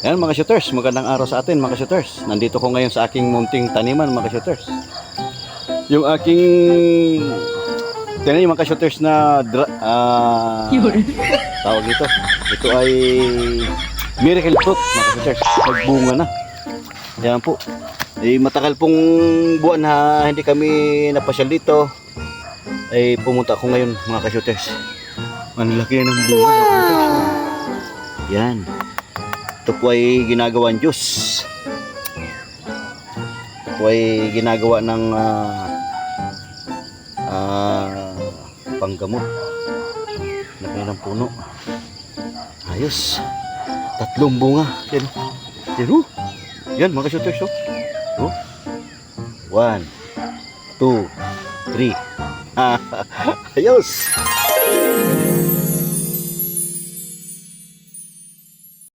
Ayan mga shooters, magandang araw sa atin mga shooters. Nandito ko ngayon sa aking munting taniman mga shooters. Yung aking tinan yung mga shooters na tawag dito. Ito ay miracle fruit mga shooters. Nagbunga na. Ayan po. Matagal pong buwan na hindi kami napasyal dito. Pumunta ako ngayon mga shooters. Ang laki ng bunga mga shooters. Yan. Ito po ay ginagawa ng juice. Ito po ay ginagawa ng panggamot. Laki ng puno. Ayos. 3 bunga. Yan. Yan, yan mga shooters. 1, 2, 3. Ayos.